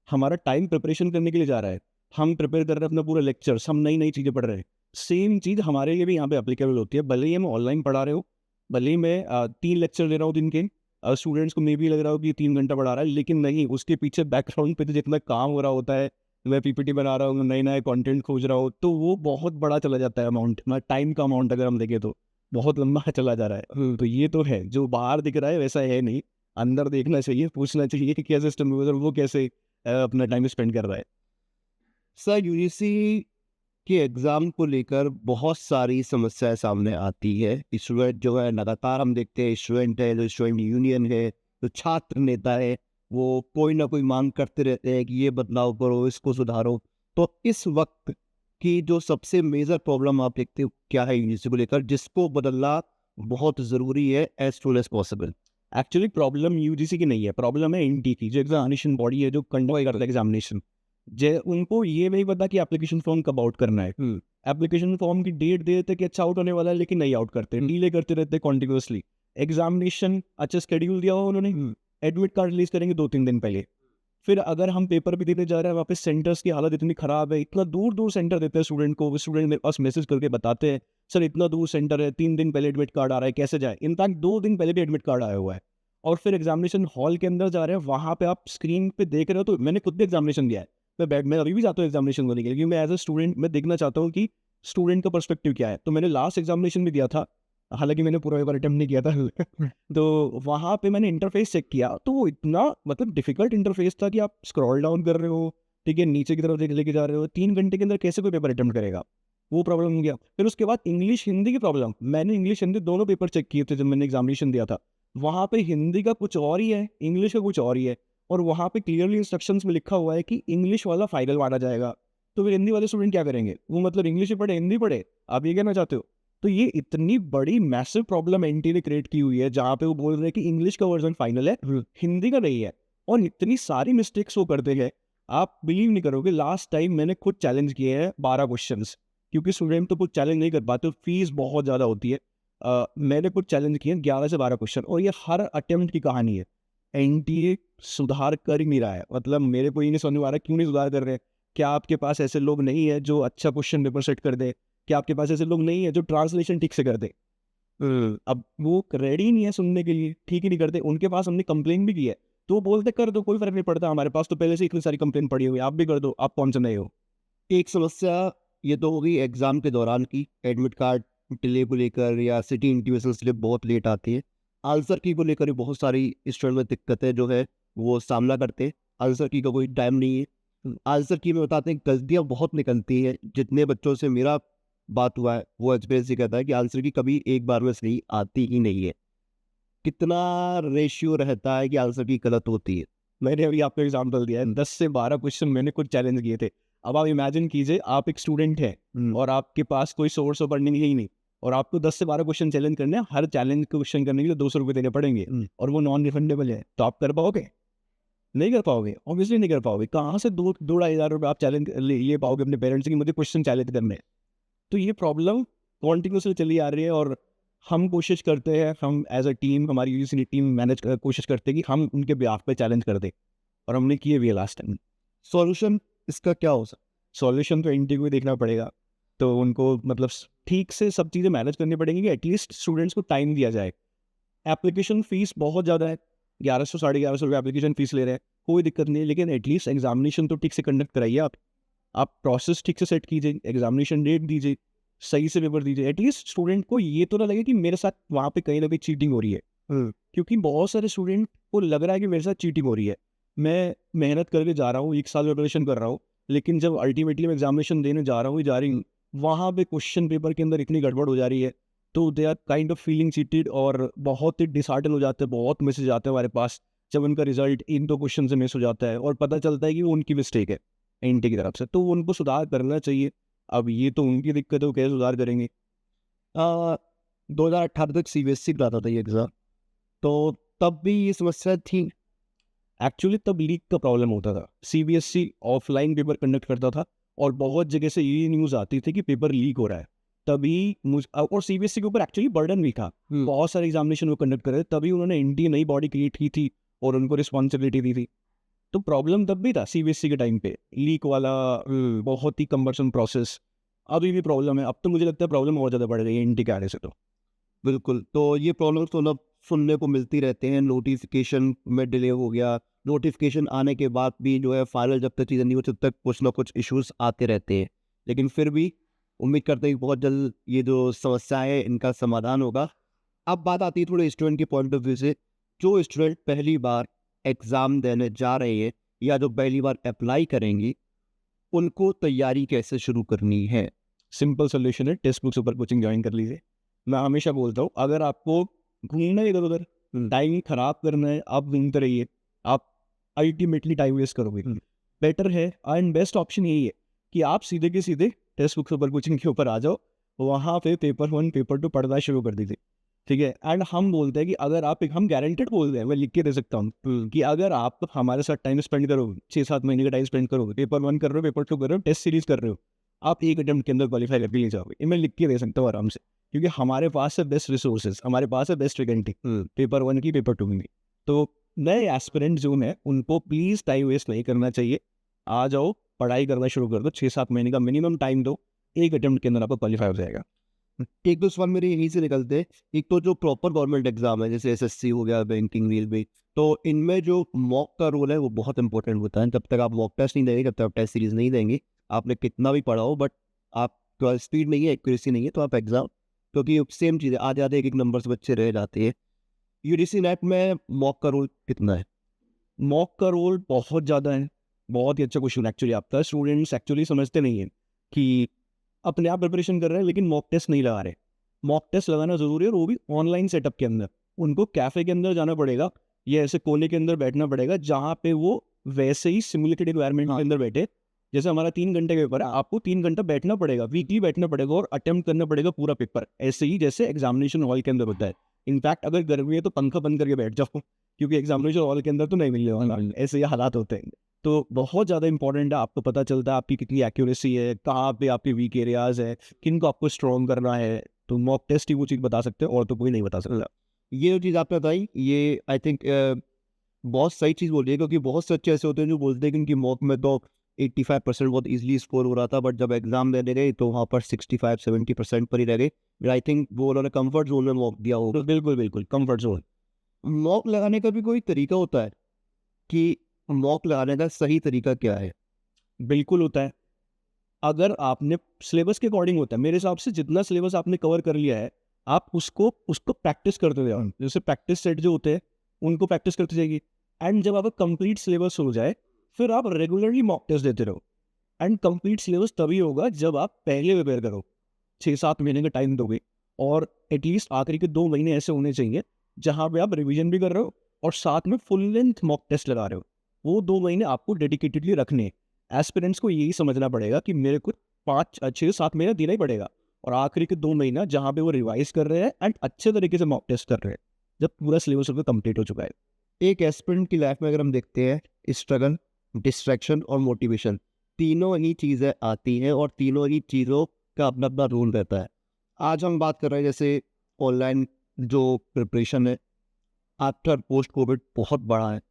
हमारा टाइम प्रिपरेशन करने के लिए जा रहा है, हम प्रिपेयर कर रहे हैं अपना पूरा लेक्चर, हम नई नई चीज़ें पढ़ रहे हैं। सेम चीज़ हमारे लिए भी यहाँ पे एप्लीकेबल होती है। भले ही हम ऑनलाइन पढ़ा रहे हो, भले ही मैं 3 लेक्चर ले रहा हूँ दिन के, स्टूडेंट्स को मे भी लग रहा हो कि 3 घंटा पढ़ा रहा है, लेकिन नहीं, उसके पीछे बैकग्राउंड पे तो जितना काम हो रहा होता है, मैं पीपीटी बना रहा हूँ, नए नए कंटेंट खोज रहा हूँ, तो वो बहुत बड़ा चला जाता है अमाउंट, टाइम का अमाउंट अगर हम देखें तो बहुत लंबा चला जा रहा है। तो ये तो है, जो बाहर दिख रहा है वैसा है नहीं, अंदर देखना चाहिए, पूछना चाहिए कि क्या सिस्टम है उधर, वो कैसे अपना टाइम स्पेंड कर रहा है। सर, यूजीसी के एग्ज़ाम को लेकर बहुत सारी समस्याएं सामने आती है। स्टूडेंट जो है, लगातार हम देखते हैं, स्टूडेंट है, जो स्टूडेंट यूनियन है, जो छात्र नेता है, वो कोई ना कोई मांग करते रहते हैं कि ये बदलाव करो, इसको सुधारो। तो इस वक्त की जो सबसे मेजर प्रॉब्लम आप देखते हो क्या है यूजीसी को लेकर, जिसको बदलना बहुत ज़रूरी है as soon as possible? Actually problem UGC की नहीं है, प्रॉब्लम है एनटी की, जो एग्जामिनेशन बॉडी है जो कंडक्ट करता है एग्जामिनेशन। जे उनको ये नहीं पता कि एप्लीकेशन फॉर्म कब आउट करना है, एप्लीकेशन फॉर्म की डेट दे देते कि अच्छा आउट होने वाला है, लेकिन नहीं आउट करते, डीले करते रहते कॉन्टिन्यूसली। एग्जामिनेशन अच्छा शेड्यूल दिया हुआ उन्होंने, एडमिट कार्ड रिलीज करेंगे 2-3 दिन पहले। फिर अगर हम पेपर भी देने जा रहे हैं, वहाँ पे सेंटर्स की हालत इतनी ख़राब है, इतना दूर दूर सेंटर देते हैं स्टूडेंट को, वो स्टूडेंट मेरे पास मैसेज करके बताते हैं सर इतना दूर सेंटर है, 3 दिन पहले एडमिट कार्ड आ रहा है, कैसे जाए। इनफैक्ट 2 दिन पहले भी एडमिट कार्ड आया हुआ है। और फिर एग्जामिनेशन हॉल के अंदर जा रहे हैं, वहाँ पे आप स्क्रीन पे देख रहे हो, तो मैंने खुद भी एग्जामिनेशन दिया है, मैं अभी भी जाता हूँ एग्जामिनेशन देने के लिए, क्योंकि मैं एज ए स्टूडेंट मैं देखना चाहता हूँ कि स्टूडेंट का पर्सपेक्टिव क्या है। तो मैंने लास्ट एग्जामिनेशन भी दिया था, हालांकि मैंने पूरा पेपर अटेम्प्ट नहीं किया था तो वहाँ पे मैंने इंटरफेस चेक किया, तो वो इतना मतलब डिफिकल्ट इंटरफेस था कि आप स्क्रॉल डाउन कर रहे हो, ठीक है, नीचे की तरफ लेके जा रहे हो, 3 घंटे के अंदर कैसे कोई पेपर अटेम्प्ट करेगा, वो प्रॉब्लम हो गया। फिर उसके बाद इंग्लिश हिंदी की प्रॉब्लम, मैंने इंग्लिश हिंदी दोनों पेपर चेक किए थे जब मैंने एग्जामिनेशन दिया था। वहाँ पे हिंदी का कुछ और ही है, इंग्लिश का कुछ और ही है, और वहाँ पे क्लियरली इंस्ट्रक्शंस में लिखा हुआ है कि इंग्लिश वाला फाइनल माना जाएगा। तो फिर हिंदी वाले स्टूडेंट क्या करेंगे, वो मतलब इंग्लिश ही पढ़े हिंदी पढ़े, आप ये कहना चाहते हो? तो ये इतनी बड़ी मैसिव प्रॉब्लम एनटी ने क्रिएट की हुई है, जहाँ पे वो बोल रहे हैं कि इंग्लिश का वर्जन फाइनल है, हिंदी का नहीं है, और इतनी सारी मिस्टेक्स वो करते हैं, आप बिलीव नहीं करोगे। लास्ट टाइम मैंने खुद चैलेंज किए हैं 12 क्वेश्चंस, क्योंकि स्टूडेंट तो कुछ चैलेंज नहीं कर पाते, फीस बहुत ज़्यादा होती है। मैंने कुछ चैलेंज किए 11 से 12 क्वेश्चन, और ये हर अटेम्प्ट की कहानी है। एनटीए सुधार कर ही नहीं रहा है, मतलब मेरे को ये नहीं समझ में आ रहा क्यों नहीं सुधार कर रहे। क्या आपके पास ऐसे लोग नहीं है जो अच्छा क्वेश्चन पेपर सेट कर दे? क्या आपके पास ऐसे लोग नहीं है जो ट्रांसलेशन ठीक से कर दे? अब वो रेडी नहीं है सुनने के लिए, ठीक ही नहीं करते। उनके पास हमने कंप्लेन भी की है, तो वो बोलते कर दो, कोई फर्क नहीं पड़ता, हमारे पास तो पहले से इतनी सारी कंप्लेन पड़ी हुई है, आप भी कर दो, आप कौन से नए हो। एक समस्या ये तो होगी एग्जाम के दौरान की, एडमिट कार्ड डिले को लेकर या सिटी इंटीमेशन स्लिप बहुत लेट आती है। आंसर की को लेकर भी बहुत सारी स्टूडेंट में दिक्कतें जो है वो सामना करते हैं। आंसर की का कोई टाइम नहीं है। आंसर की में बताते हैं गलतियाँ बहुत निकलती हैं। जितने बच्चों से मेरा बात हुआ है वो एक्सपीरियंस ही कहता है कि आंसर की कभी एक बार में सही आती ही नहीं है। कितना रेशियो रहता है कि आंसर की गलत होती है। मैंने अभी आपको एग्जाम्पल दिया है, 10 से 12 क्वेश्चन मैंने कुछ चैलेंज किए थे। अब आप इमेजिन कीजिए, आप एक स्टूडेंट हैं और आपके पास कोई सोर्स ऑफ अर्निंग ही नहीं, और आपको 10 से 12 क्वेश्चन चैलेंज करने हैं, हर चैलेंज क्वेश्चन करने के लिए 200 रुपये देने पड़ेंगे, और वो नॉन रिफंडेबल है, तो आप कर पाओगे? नहीं कर पाओगे, ऑब्वियसली नहीं कर पाओगे। कहाँ से 2-2,500 रुपये आप चैलेंज ले पाओगे अपने पेरेंट्स से कि मुझे क्वेश्चन चैलेंज करने हैं? तो ये प्रॉब्लम कॉन्टिन्यूसली चली आ रही है, और हम कोशिश करते हैं, हम एज अ टीम, हमारी यूजीसी टीम मैनेज कोशिश करते हैं कि हम उनके बिहाफ पे चैलेंज कर दें, और हमने किए भी है लास्ट टाइम। सॉल्यूशन इसका क्या हो सकता सॉल्यूशन तो एनटी को ही देखना पड़ेगा, तो उनको मतलब ठीक से सब चीज़ें मैनेज करनी पड़ेंगी कि एटलीस्ट स्टूडेंट्स को टाइम दिया जाए। एप्लीकेशन फ़ीस बहुत ज़्यादा है, 1100 साढ़े 1100 रुपये एप्लीकेशन फ़ीस ले रहे हैं, कोई दिक्कत नहीं है, लेकिन एटलीस्ट एग्जामिनेशन तो ठीक से कंडक्ट कराइए आप। आप प्रोसेस ठीक से सेट कीजिए, एग्जामिनेशन डेट दीजिए, सही से पेपर दीजिए। एटलीस्ट स्टूडेंट को ये तो ना लगे कि मेरे साथ वहाँ पे कहीं ना कहीं चीटिंग हो रही है, क्योंकि बहुत सारे स्टूडेंट को लग रहा है कि मेरे साथ चीटिंग हो रही है। मैं मेहनत करके जा रहा हूँ, 1 साल प्रिपरेशन कर रहा हूँ, लेकिन जब अल्टीमेटली मैं एग्जामिनेशन देने जा रहा हूँ, जा रही हूँ, वहाँ पे क्वेश्चन पेपर के अंदर इतनी गड़बड़ हो जा रही है, तो they are kind of feeling cheated, और बहुत ही डिसहार्टन हो जाते हैं। बहुत मैसेज आते हैं हमारे पास जब उनका रिजल्ट इन 2 क्वेश्चन से मिस हो जाता है, और पता चलता है कि वो उनकी मिस्टेक है एनटी की तरफ से, तो उनको सुधार करना चाहिए। अब ये तो उनकी दिक्कत है, वो कैसे सुधार करेंगे? है? 2018 तक सीबीएसई कराता था ये एग्ज़ाम, तो तब भी ये समस्या थी। एक्चुअली तब लीक का प्रॉब्लम होता था, सीबीएसई ऑफलाइन पेपर कंडक्ट करता था, और बहुत जगह से ये न्यूज़ आती थी कि पेपर लीक हो रहा है। तभी और सीबीएसई के ऊपर एक्चुअली बर्डन भी था, बहुत सारे एग्जामिनेशन वो कंडक्ट कर रहे थे, तभी उन्होंने एनटी नई बॉडी क्रिएट की थी और उनको रिस्पॉन्सिबिलिटी दी थी। तो प्रॉब्लम तब भी था सीबीएसई के टाइम पे, लीक वाला बहुत ही कम्बरसम प्रोसेस। अभी भी प्रॉब्लम है, अब तो मुझे लगता है प्रॉब्लम और ज़्यादा बढ़ गई है एनटी के आने से। तो बिल्कुल, तो ये प्रॉब्लम तो ना सुनने को मिलती रहते हैं। नोटिफिकेशन में डिले हो गया, नोटिफिकेशन आने के बाद भी जो है फाइनल जब तक चीज़ें नहीं होती तब तक कुछ ना कुछ इश्यूज़ आते रहते हैं। लेकिन फिर भी उम्मीद करते हैं कि बहुत जल्द ये जो समस्याएँ हैं इनका समाधान होगा। अब बात आती है थोड़े स्टूडेंट के पॉइंट ऑफ व्यू से। जो स्टूडेंट पहली बार एग्ज़ाम देने जा रहे हैं या जो पहली बार अप्लाई करेंगी, उनको तैयारी कैसे शुरू करनी है? सिंपल सोल्यूशन है, text book super coaching join कर लीजिए। मैं हमेशा बोलता हूँ, अगर आपको घूमना है इधर उधर, टाइम खराब करना है, आप घूमते रहिए, आप अल्टीमेटली टाइम वेस्ट करोगे। बेटर है एंड बेस्ट ऑप्शन यही है कि आप सीधे के सीधे टेक्स्ट बुक सुपर कोचिंग के ऊपर आ जाओ, वहाँ पे पेपर 1 पेपर 2 पढ़ना शुरू कर दीजिए, ठीक है। एंड हम बोलते हैं कि अगर आप हम गारंटेड बोलते हैं, मैं लिख के दे सकता हूँ कि अगर आप हमारे साथ टाइम स्पेंड करोगे, 6-7 महीने का टाइम स्पेंड करोगे, पेपर 1 कर रहे हो, पेपर 2 कर रहे हो, टेस्ट सीरीज कर रहे हो, आप एक अटेम्प्ट के अंदर क्वालिफाई करके ले जाओगे, ये मैं लिख के दे सकता हूँ आराम से, क्योंकि हमारे पास है बेस्ट रिसोर्सेज, हमारे पास है बेस्ट वैकेंसी पेपर 1 की, पेपर 2 की। तो नए एस्पिरेंट जो हैं उनको प्लीज़ टाइम वेस्ट नहीं करना चाहिए। आ जाओ, पढ़ाई करना शुरू कर दो, 6-7 महीने का मिनिमम टाइम दो, एक अटेम्प्ट के अंदर आपको क्वालिफाई हो जाएगा। एक दो सवाल मेरे यहीं से निकलते हैं। एक तो जो प्रॉपर गवर्नमेंट एग्जाम है जैसे एसएससी हो गया, बैंकिंग, रेलवे, तो इनमें जो मॉक का रोल है वो बहुत इंपॉर्टेंट होता है। जब तक आप मॉक टेस्ट नहीं देंगे, जब तक आप टेस्ट सीरीज नहीं देंगे, आपने कितना भी पढ़ा हो, बट आपका स्पीड नहीं है, एक्यूरेसी नहीं है, तो आप एग्जाम, क्योंकि सेम चीज़ है, आधे आधे एक एक नंबर से बच्चे रह जाते हैं। यूजीसी नेट में मॉक का रोल कितना है? मॉक का रोल बहुत ज़्यादा है। बहुत ही अच्छा क्वेश्चन एक्चुअली आपका। स्टूडेंट्स एक्चुअली समझते नहीं हैं कि अपने आप प्रिपरेशन कर रहे हैं लेकिन मॉक टेस्ट नहीं लगा रहे। मॉक टेस्ट लगाना ज़रूरी है, और वो भी ऑनलाइन सेटअप के अंदर। उनको कैफ़े के अंदर जाना पड़ेगा या ऐसे कोने के अंदर बैठना पड़ेगा जहाँ पे वो वैसे ही सिमुलेटेड एनवायरनमेंट के अंदर बैठे। जैसे हमारा 3 घंटे का पेपर है, आपको 3 घंटा बैठना पड़ेगा, वीकली बैठना पड़ेगा और अटेम्प्ट करना पड़ेगा पूरा पेपर, ऐसे ही जैसे एग्जामिनेशन हॉल के अंदर होता है। इनफैक्ट अगर गर्मी है तो पंखा बंद करके बैठ जाओ, क्योंकि एग्जामिनेशन हॉल के अंदर तो नहीं मिलने वाला, ऐसे ही हालात होते हैं। तो बहुत ज़्यादा इंपॉर्टेंट है, आपको पता चलता है आपकी कितनी एक्यूरेसी है, कहाँ पे आपके वीक एरियाज है, किन को आपको स्ट्रॉन्ग करना है। तो मॉक टेस्ट ही वो चीज़ बता सकते हैं, और तो कोई नहीं बता सकता। ये जो चीज़ आपने बताई, ये आई थिंक बहुत सही चीज़ बोल रही है, क्योंकि बहुत से बच्चे ऐसे होते हैं जो बोलते हैं कि इनकी मॉक में तो 85% बहुत इजीली स्कोर हो रहा था, बट जब एग्जाम देने गए तो वहाँ पर 65-70% पर ही रह गए। आई थिंक वो उन्होंने कंफर्ट जोन में मॉक दिया होगा। तो बिल्कुल बिल्कुल कंफर्ट जोन। मॉक लगाने का भी कोई तरीका होता है कि मॉक लगाने का सही तरीका क्या है? बिल्कुल होता है। अगर आपने सिलेबस के अकॉर्डिंग होता है, मेरे हिसाब से जितना सिलेबस आपने कवर कर लिया है, आप उसको उसको प्रैक्टिस करते जाओ। जैसे प्रैक्टिस सेट जो होते हैं उनको प्रैक्टिस करते जाइए, एंड जब आपका कंप्लीट सिलेबस हो जाए फिर आप रेगुलरली मॉक टेस्ट देते रहो। एंड कंप्लीट सिलेबस तभी होगा जब आप पहले प्रिपेयर करो, 6-7 महीने का टाइम दोगे, और एटलीस्ट आखिरी के 2 महीने ऐसे होने चाहिए जहाँ पे आप रिवीजन भी कर रहे हो और साथ में फुल लेंथ मॉक टेस्ट लगा रहे हो। वो 2 महीने आपको डेडिकेटेडली रखने हैं। एस्पिरेंट्स को यही समझना पड़ेगा कि मेरे को 5-6-7 महीना देना ही पड़ेगा, और आखिरी के 2 महीना जहाँ पे वो रिवाइज कर रहे हैं एंड अच्छे तरीके से मॉक टेस्ट कर रहे हैं, जब पूरा सिलेबस उनका कंप्लीट हो चुका है। एक एस्पिरेंट की लाइफ में अगर हम देखते हैं, स्ट्रगल, डिस्ट्रैक्शन और मोटिवेशन, तीनों ही चीज़ें आती हैं और तीनों ही चीज़ों का अपना अपना रोल रहता है। आज हम बात कर रहे हैं जैसे ऑनलाइन जो प्रिपरेशन है, आफ्टर पोस्ट कोविड बहुत बड़ा है,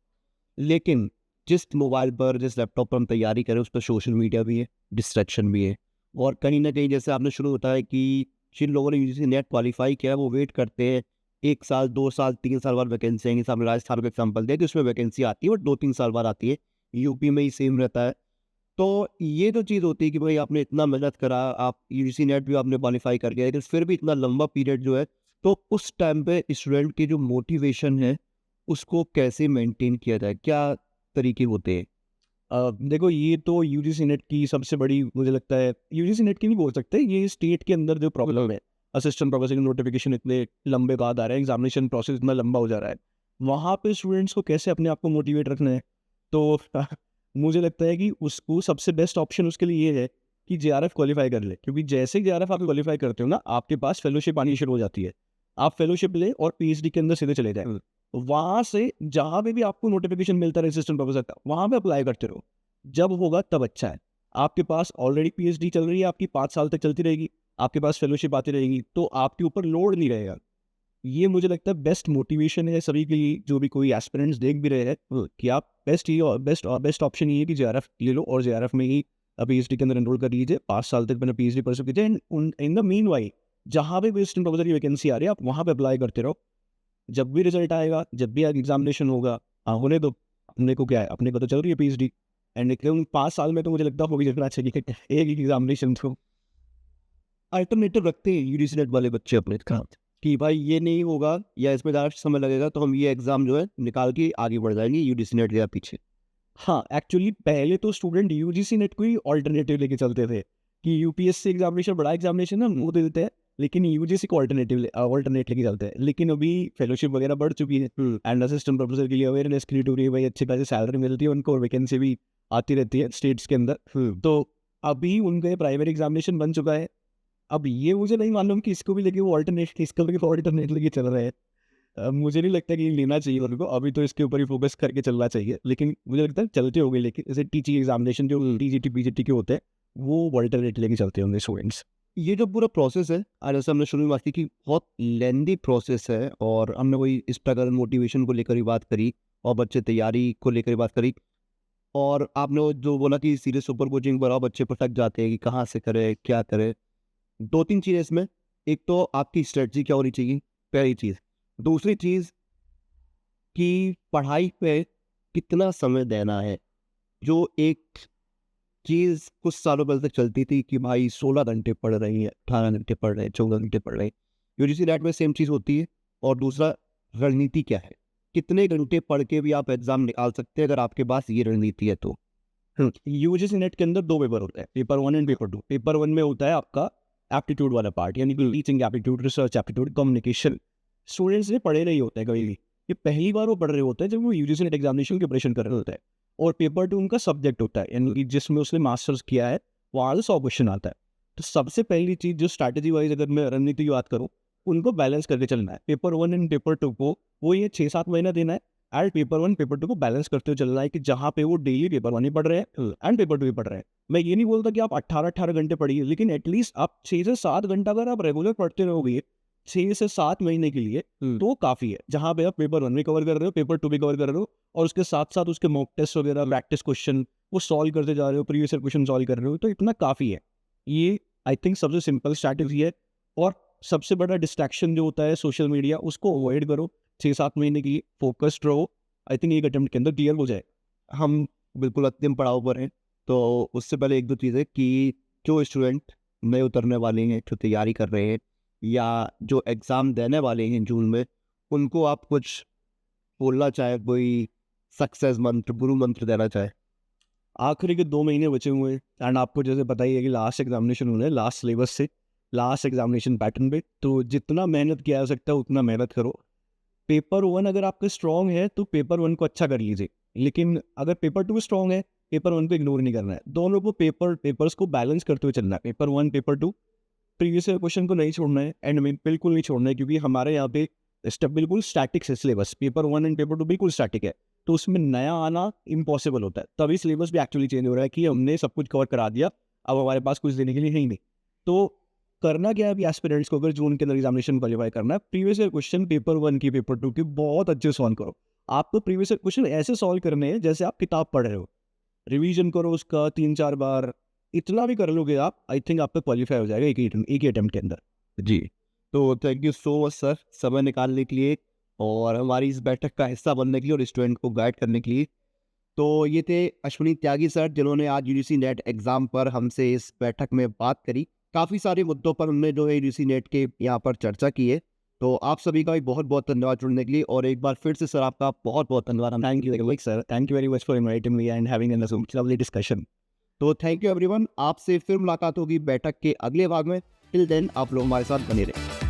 लेकिन जिस मोबाइल पर, जिस लैपटॉप पर हम तैयारी करें, उस पर सोशल मीडिया भी है, डिस्ट्रैक्शन भी है, और कहीं ना कहीं जैसे आपने शुरू बताया कि जिन लोगों ने यूजीसी नेट क्वालिफाई किया है वो वेट करते हैं 1 साल, 2 साल, 3 साल बाद वैकेंसी आएंगी। सामने राजस्थान का एग्जाम्पल दिया कि उसमें वैकेंसी आती है बट 2-3 साल बाद आती है। यूपी में ही सेम रहता है। तो ये जो चीज़ होती है कि भाई आपने इतना मेहनत करा, आप यूजीसी नेट भी आपने क्वालिफाई कर लिया, लेकिन फिर भी इतना लंबा पीरियड जो है, तो उस टाइम पे स्टूडेंट की जो मोटिवेशन है उसको कैसे मेंटेन किया जाए, क्या तरीके होते हैं? देखो, ये तो यूजीसी नेट की सबसे बड़ी, मुझे लगता है यूजीसी नेट की नहीं बोल सकते, ये स्टेट के अंदर जो प्रॉब्लम है, असिस्टेंट प्रोफेसर के नोटिफिकेशन इतने लंबे बाद आ रहे हैं, एग्जामिनेशन प्रोसेस इतना लंबा हो जा रहा है, वहाँ पे स्टूडेंट्स को कैसे अपने आप को मोटिवेट रखना है। तो मुझे लगता है कि उसको सबसे बेस्ट ऑप्शन उसके लिए ये है कि जेआरएफ क्वालिफाई कर ले, क्योंकि जैसे ही जेआरएफ आप क्वालिफाई करते हो ना, आपके पास फेलोशिप आनी शुरू हो जाती है। आप फेलोशिप ले और पीएचडी के अंदर सीधे चले जाए, वहाँ से जहाँ पे भी आपको नोटिफिकेशन मिलता है असिस्टेंट प्रोफेसर का, वहाँ पे अप्लाई करते रहो। जब होगा तब अच्छा है। आपके पास ऑलरेडी पीएचडी चल रही है, आपकी 5 साल तक चलती रहेगी, आपके पास फेलोशिप आती रहेगी, तो आपके ऊपर लोड नहीं रहेगा। ये मुझे लगता है बेस्ट मोटिवेशन है सभी के लिए, जो भी कोई एस्पिरेंट्स देख भी रहे हैं, कि आप बेस्ट ऑप्शन ये है कि जेआरएफ ले लो और जेआरएफ में ही पीएचडी के अंदर एनरोल कर लीजिए। 5 साल तक मैंने पीएचडी परस्यू कीजिए। इन द मीन वाई, जहाँ पे भी असिस्टेंट प्रोफेसर की वैकेंसी आ रही है, आप वहाँ पे अप्लाई करते रहो। जब भी रिजल्ट आएगा, जब भी एग्जामिनेशन होगा, होने दो। अपने को क्या है, अपने को तो चल रही है पीएचडी, एंड 5 साल में तो मुझे लगता है होगी जितना चाहिए एक ही एग्जामिनेशन तो। अल्टरनेटिव रखते हैं यूजीसी नेट वाले बच्चे अपने साथ कि भाई ये नहीं होगा या इसमें ज़्यादा समय लगेगा, तो हम ये एग्ज़ाम जो है निकाल के आगे बढ़ जाएंगे यूजीसी नेट या पीछे। हाँ, एक्चुअली पहले तो स्टूडेंट यूजीसी नेट को ही ऑल्टरनेटिव लेके चलते थे कि यूपीएससी एग्जामिनेशन बड़ा एग्जामिनेशन है, वो दे देते हैं, लेकिन यूजीसी को ऑल्टरनेट लेके चलते हैं। लेकिन अभी फेलोशिप वगैरह बढ़ चुकी है, एंड असिस्टेंट प्रोफेसर के लिए अवेयरनेस क्रिएट हो रही है, भाई अच्छी खासी सैलरी मिलती है उनको और वैकेंसी भी आती रहती है स्टेट्स के अंदर। तो अभी उनका प्राइमरी एग्जामिनेशन बन चुका है। अब ये मुझे नहीं मालूम कि इसको भी लेके वो ऑल्टरनेट लेके चल रहे हैं। मुझे नहीं लगता कि ये लेना चाहिए उनको, अभी तो इसके ऊपर ही फोकस करके चलना चाहिए। लेकिन मुझे लगता है चलते होंगे, लेकिन जैसे टीचिंग एग्जामिनेशन जो टीजीटी पीजीटी के होते हैं, वो वोल्टरनेट लेके चलते होंगे स्टूडेंट्स। ये जो पूरा प्रोसेस है, जैसे हमने शुरू में बात की कि बहुत लेंदी प्रोसेस है, और हमने वही स्ट्रगल मोटिवेशन को लेकर ही बात करी, और बच्चे तैयारी को लेकर ही बात करी, और आपने वो जो बोला कि सीधे सुपर कोचिंग पर आओ, बच्चे भटक जाते हैं कि कहाँ से करें क्या करें। 2-3 चीज़ें इसमें, एक तो आपकी स्ट्रेटजी क्या होनी चाहिए, पहली चीज़। दूसरी चीज़ कि पढ़ाई पे कितना समय देना है। जो एक चीज़ कुछ सालों पहले तक चलती थी कि भाई 16 घंटे पढ़ रही है, 18 घंटे पढ़ रहे हैं, 14 घंटे पढ़ रहे हैं, यूजीसी नेट में सेम चीज़ होती है। और दूसरा, रणनीति क्या है, कितने घंटे पढ़ के भी आप एग्ज़ाम निकाल सकते हैं अगर आपके पास ये रणनीति है तो। यूजीसी नेट के अंदर 2 पेपर होते हैं, पेपर 1 एंड पेपर 2। पेपर 1 में होता है आपका एप्टीट्यूड वाला पार्ट, यानी कि teaching aptitude, research aptitude, communication. Students ने पढ़े नहीं होते हैं कभी भी, ये पहली बार वो पढ़ रहे होते हैं जब वो यूजीसी नेट एग्जामिनेशन की प्रिपरेशन कर रहे होते हैं। और पेपर 2 उनका सब्जेक्ट होता है, यानी कि जिसमें उसने मास्टर्स किया है, वहाँ से 100 क्वेश्चन आता है। तो सबसे पहली चीज़ जो स्ट्रैटेजी वाइज अगर मैं रणनीति की बात करूँ, उनको बैलेंस करके चलना है। पेपर 1 एंड पेपर 2 को वो ये 6-7 महीना देना है, एंड पेपर 1 पेपर 2 को बैलेंस करते हुए चलना है कि जहाँ पे वो डेली पेपर 1 ही पढ़ रहे हैं एंड पेपर 2 भी पढ़ रहे हैं। मैं ये नहीं बोलता कि आप 18-18 घंटे पढ़िए, लेकिन एटलीस्ट आप 6 से 7 घंटा अगर आप रेगुलर पढ़ते रहोगे 6 से 7 महीने के लिए, तो काफ़ी है। जहाँ पे आप पेपर 1 भी कवर कर रहे हो, पेपर 2 भी कवर कर रहे हो, और उसके साथ-साथ उसके मॉक टेस्ट वगैरह, प्रैक्टिस क्वेश्चन वो सॉल्व करते जा रहे हो, प्रीवियस ईयर क्वेश्चन सॉल्व कर रहे हो, तो इतना काफ़ी है। ये आई थिंक सबसे सिंपल स्ट्रैटेजी है। और सबसे बड़ा डिस्ट्रैक्शन जो होता है सोशल मीडिया, उसको अवॉइड करो। 6-7 महीने की फोकस्ड रहो, आई थिंक एक अटेम्प्ट के अंदर क्लियर हो जाए। हम बिल्कुल अंतिम पड़ाव पर हैं, तो उससे पहले 1-2 चीज़ें कि जो स्टूडेंट नए उतरने वाले हैं, जो तैयारी कर रहे हैं, या जो एग्ज़ाम देने वाले हैं जून में, उनको आप कुछ बोलना चाहें, कोई सक्सेस मंत्र, गुरु मंत्र देना चाहें? आखिरी के 2 महीने बचे हुए हैं, एंड आपको जैसे पता ही है कि लास्ट एग्जामिनेशन होना है, लास्ट सिलेबस से लास्ट एग्जामिनेशन पैटर्न पे, तो जितना मेहनत किया जा सकता है उतना मेहनत करो। पेपर 1 अगर आपका स्ट्रॉन्ग है तो पेपर 1 को अच्छा कर लीजिए, लेकिन अगर पेपर 2 स्ट्रॉन्ग है, पेपर 1 को इग्नोर नहीं करना है। दोनों को पेपर्स को बैलेंस करते हुए चलना है। Paper 1 paper 2 previous year question को नहीं छोड़ना है, एंड में बिल्कुल नहीं छोड़ना है, क्योंकि हमारे यहाँ पे स्टेप बिल्कुल स्टैटिक है। सिलेबस पेपर 1 एंड पेपर 2 बिल्कुल स्टैटिक है, तो उसमें नया आना इम्पॉसिबल होता है। तभी सिलेबस भी एक्चुअली चेंज हो रहा है कि हमने सब कुछ कवर करा दिया, अब हमारे पास कुछ देने के लिए है ही नहीं। तो करना क्या है अभी एस्पिरेंट्स को, अगर जून के अंदर एग्जामिनेशन क्वालिफाई करना है, प्रीवियस ईयर क्वेश्चन पेपर 1 की पेपर 2 की बहुत अच्छे सॉल्व करो। आपको प्रीवियस ईयर क्वेश्चन ऐसे सॉल्व करने हैं जैसे आप किताब पढ़ रहे हो, रिवीजन करो उसका 3-4 बार, इतना भी कर लोगे आप, आई थिंक आपका क्वालिफाई हो जाएगा एक ही अटेम्प्ट के अंदर। जी। तो thank you so much sir, समय निकालने के लिए और हमारी इस बैठक का हिस्सा बनने के लिए और स्टूडेंट को गाइड करने के लिए। तो ये थे अश्विनी त्यागी सर, जिन्होंने आज यूजीसी नेट एग्ज़ाम पर हमसे इस बैठक में बात करी। काफ़ी सारे मुद्दों पर उन्होंने जो है यूजीसी नेट के यहाँ पर चर्चा की है। तो आप सभी का भी बहुत-बहुत धन्यवाद जुड़ने के लिए, और एक बार फिर से सर आपका बहुत-बहुत धन्यवाद। Thank you very much sir, thank you very much for inviting me and having a lovely discussion. तो थैंक यू एवरीवन, आपसे फिर मुलाकात होगी बैठक के अगले भाग में। टिल देन आप लोग हमारे साथ बने रहें।